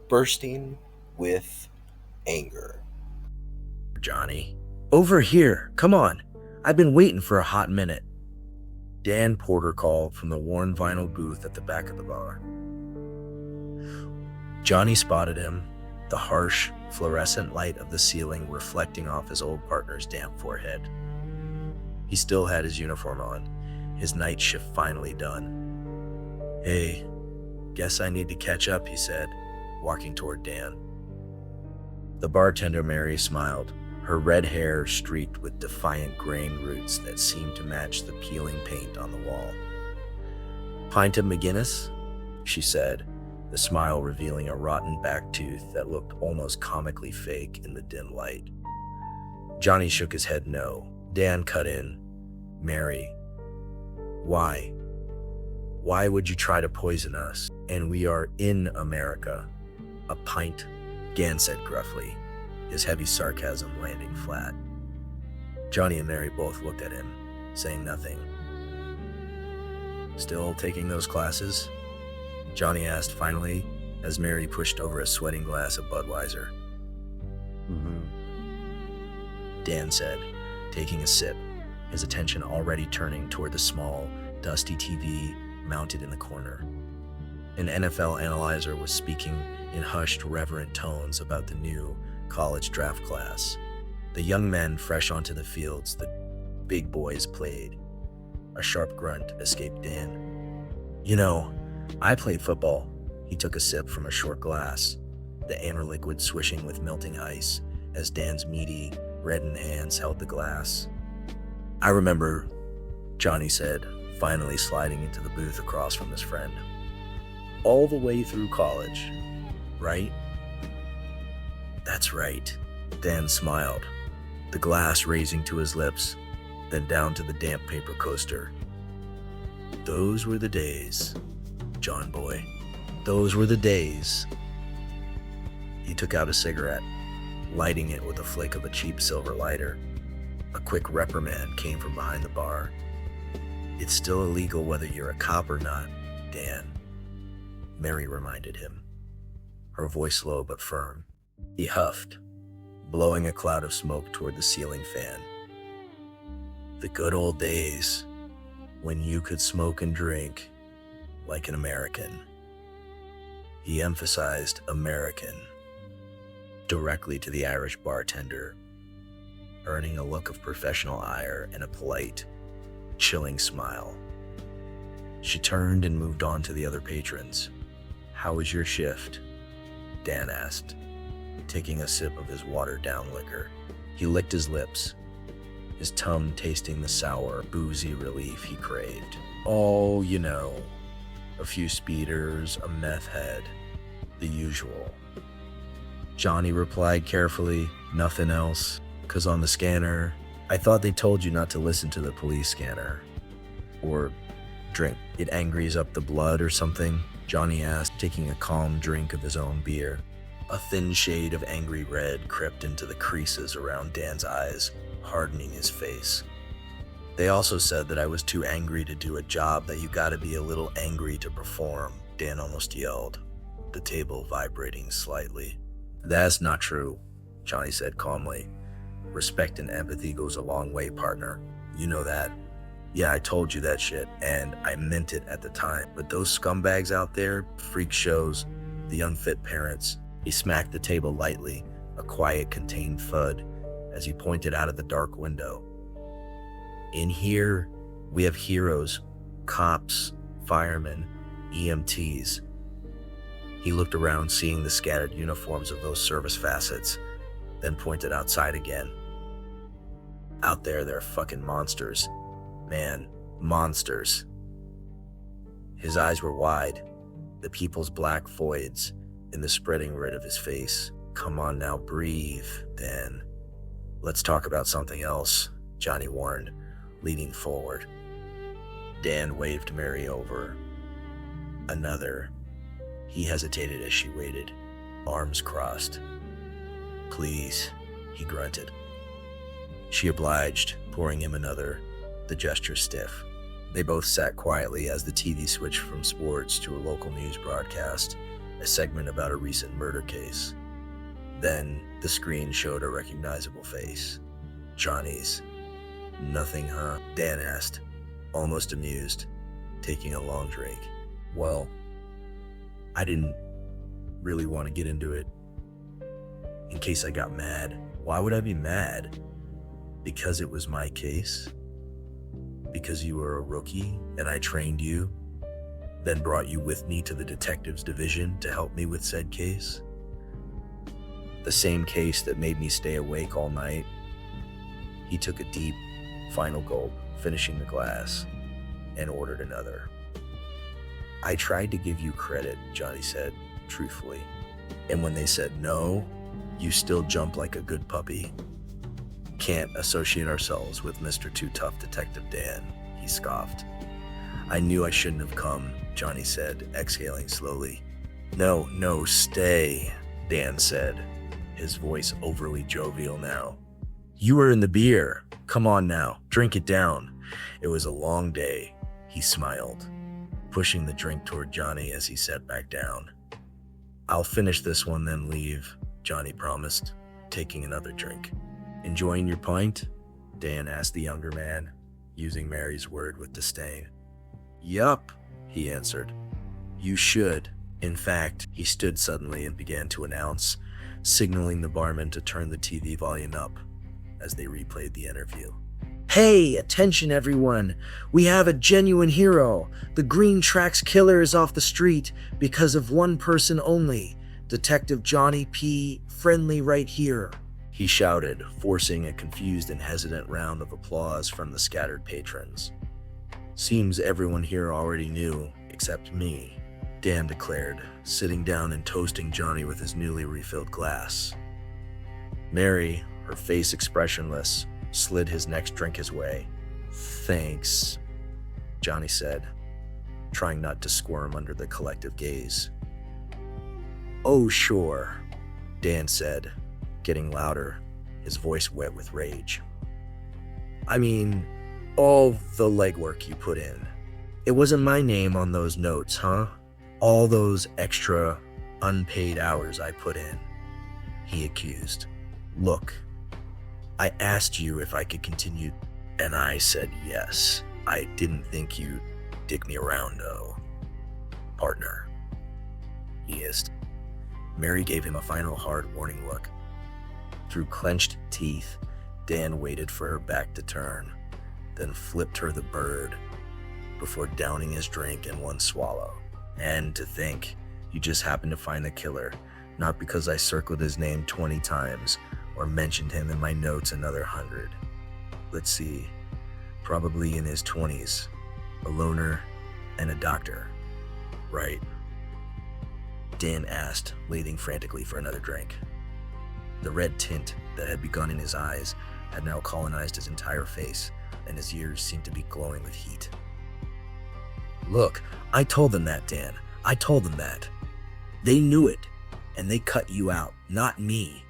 bursting with anger. Johnny. Over here, come on. I've been waiting for a hot minute. Dan Porter called from the worn vinyl booth at the back of the bar. Johnny spotted him, the harsh, fluorescent light of the ceiling reflecting off his old partner's damp forehead. He still had his uniform on, his night shift finally done. Hey, guess I need to catch up, he said, walking toward Dan. The bartender Mary smiled, her red hair streaked with defiant grain roots that seemed to match the peeling paint on the wall. Pint of McGinnis? She said, the smile revealing a rotten back tooth that looked almost comically fake in the dim light. Johnny shook his head no. Dan cut in. Mary, why? Why would you try to poison us? And we are in America. A pint, Dan said gruffly, his heavy sarcasm landing flat. Johnny and Mary both looked at him, saying nothing. Still taking those classes? Johnny asked finally, as Mary pushed over a sweating glass of Budweiser. Dan said, taking a sip, his attention already turning toward the small, dusty TV mounted in the corner. An NFL analyzer was speaking in hushed, reverent tones about the new college draft class. The young men fresh onto the fields the big boys played. A sharp grunt escaped Dan. You know, I played football. He took a sip from a short glass, the amber liquid swishing with melting ice as Dan's meaty, reddened hands held the glass. I remember, Johnny said, finally sliding into the booth across from his friend. All the way through college, right? That's right, Dan smiled, the glass raising to his lips, then down to the damp paper coaster. Those were the days, John boy. Those were the days. He took out a cigarette, lighting it with a flick of a cheap silver lighter. A quick reprimand came from behind the bar. It's still illegal whether you're a cop or not, Dan, Mary reminded him, her voice low but firm. He huffed, blowing a cloud of smoke toward the ceiling fan. The good old days, when you could smoke and drink like an American. He emphasized American, directly to the Irish bartender, earning a look of professional ire and a polite, chilling smile. She turned and moved on to the other patrons. How was your shift? Dan asked, taking a sip of his watered-down liquor. He licked his lips, his tongue tasting the sour, boozy relief he craved. Oh, you know, a few speeders, a meth head, the usual. Johnny replied carefully, nothing else, 'cause on the scanner, I thought they told you not to listen to the police scanner. Or drink. It angries up the blood or something, Johnny asked, taking a calm drink of his own beer. A thin shade of angry red crept into the creases around Dan's eyes, hardening his face. They also said that I was too angry to do a job that you gotta be a little angry to perform, Dan almost yelled, the table vibrating slightly. That's not true, Johnny said calmly. Respect and empathy goes a long way, partner. You know that. Yeah, I told you that shit, and I meant it at the time. But those scumbags out there, freak shows, the unfit parents, he smacked the table lightly, a quiet, contained thud, as he pointed out of the dark window. In here, we have heroes, cops, firemen, EMTs. He looked around, seeing the scattered uniforms of those service facets, then pointed outside again. Out there, they're fucking monsters. Man, monsters. His eyes were wide, the people's black voids in the spreading red of his face. Come on now, breathe, Dan. Let's talk about something else, Johnny warned, leaning forward. Dan waved Mary over. Another. He hesitated as she waited, arms crossed. Please, he grunted. She obliged, pouring him another, the gesture stiff. They both sat quietly as the TV switched from sports to a local news broadcast, a segment about a recent murder case. Then the screen showed a recognizable face. Johnny's. "Nothing, huh?" Dan asked, almost amused, taking a long drink. "Well, I didn't really want to get into it in case I got mad." "Why would I be mad?" "Because it was my case? Because you were a rookie and I trained you, then brought you with me to the detectives division to help me with said case? The same case that made me stay awake all night?" He took a deep, final gulp, finishing the glass, and ordered another. "I tried to give you credit," Johnny said, truthfully. "And when they said no, you still jumped like a good puppy." "Can't associate ourselves with Mr. Too Tough Detective Dan," he scoffed. "I knew I shouldn't have come," Johnny said, exhaling slowly. No, stay," Dan said, his voice overly jovial now. "You were in the beer. Come on now, drink it down. It was a long day," he smiled, pushing the drink toward Johnny as he sat back down. "I'll finish this one, then leave," Johnny promised, taking another drink. "Enjoying your pint?" Dan asked the younger man, using Mary's word with disdain. "Yup," he answered. "You should." In fact, he stood suddenly and began to announce, signaling the barman to turn the TV volume up as they replayed the interview. "Hey, attention everyone! We have a genuine hero. The Green Tracks killer is off the street because of one person only. Detective Johnny P. Friendly right here," he shouted, forcing a confused and hesitant round of applause from the scattered patrons. "Seems everyone here already knew, except me," Dan declared, sitting down and toasting Johnny with his newly refilled glass. Mary, her face expressionless, slid his next drink his way. "Thanks," Johnny said, trying not to squirm under the collective gaze. "Oh, sure," Dan said, getting louder, his voice wet with rage. "I mean, all the legwork you put in. It wasn't my name on those notes, huh? All those extra, unpaid hours I put in," he accused. "Look, I asked you if I could continue, and I said yes. I didn't think you'd dig me around, though, partner," he hissed. Mary gave him a final hard warning look. Through clenched teeth, Dan waited for her back to turn, then flipped her the bird before downing his drink in one swallow. "And to think, you just happened to find the killer, not because I circled his name 20 times or mentioned him in my notes another 100. Let's see, probably in his 20s, a loner and a doctor, right?" Dan asked, leaning frantically for another drink. The red tint that had begun in his eyes had now colonized his entire face, and his ears seemed to be glowing with heat. "Look, I told them that, Dan. I told them that. They knew it, and they cut you out, not me.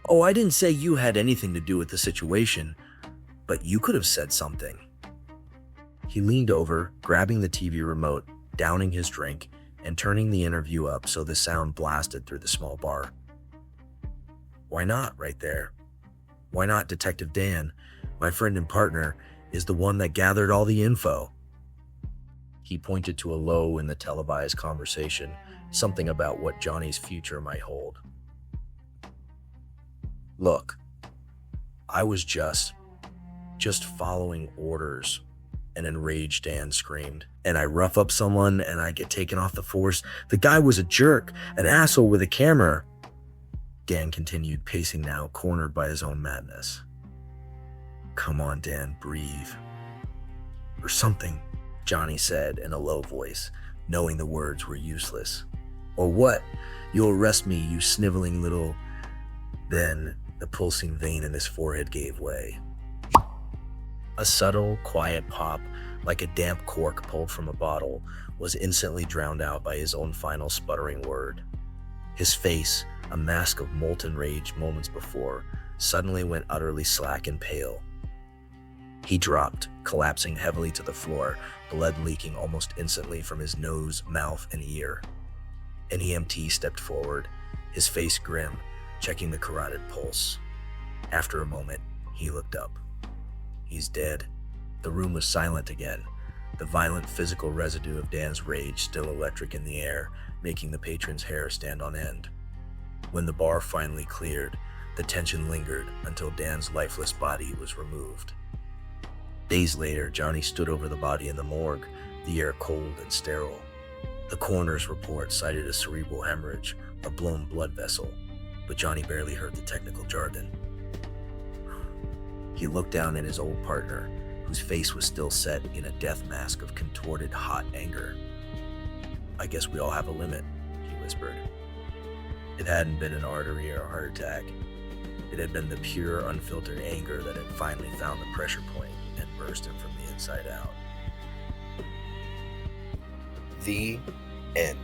Oh, I didn't say you had anything to do with the situation, but you could have said something." He leaned over, grabbing the TV remote, downing his drink, and turning the interview up so the sound blasted through the small bar. "Why not, right there? Why not Detective Dan, my friend and partner, is the one that gathered all the info." He pointed to a low in the televised conversation, something about what Johnny's future might hold. "Look, I was just following orders," an enraged Dan screamed. "And I rough up someone and I get taken off the force. The guy was a jerk, an asshole with a camera." Dan continued, pacing now, cornered by his own madness. "Come on, Dan, breathe. Or something," Johnny said in a low voice, knowing the words were useless. "Or what? You'll arrest me, you sniveling little..." Then the pulsing vein in his forehead gave way. A subtle, quiet pop, like a damp cork pulled from a bottle, was instantly drowned out by his own final sputtering word. His face, a mask of molten rage moments before, suddenly went utterly slack and pale. He dropped, collapsing heavily to the floor, blood leaking almost instantly from his nose, mouth, and ear. An EMT stepped forward, his face grim, checking the carotid pulse. After a moment, he looked up. He's dead. The room was silent again, the violent physical residue of Dan's rage still electric in the air, making the patron's hair stand on end. When the bar finally cleared, the tension lingered until Dan's lifeless body was removed. Days later, Johnny stood over the body in the morgue, the air cold and sterile. The coroner's report cited a cerebral hemorrhage, a blown blood vessel, but Johnny barely heard the technical jargon. He looked down at his old partner, whose face was still set in a death mask of contorted hot anger. "I guess we all have a limit," he whispered. It hadn't been an artery or a heart attack. It had been the pure, unfiltered anger that had finally found the pressure point and burst him from the inside out. The end.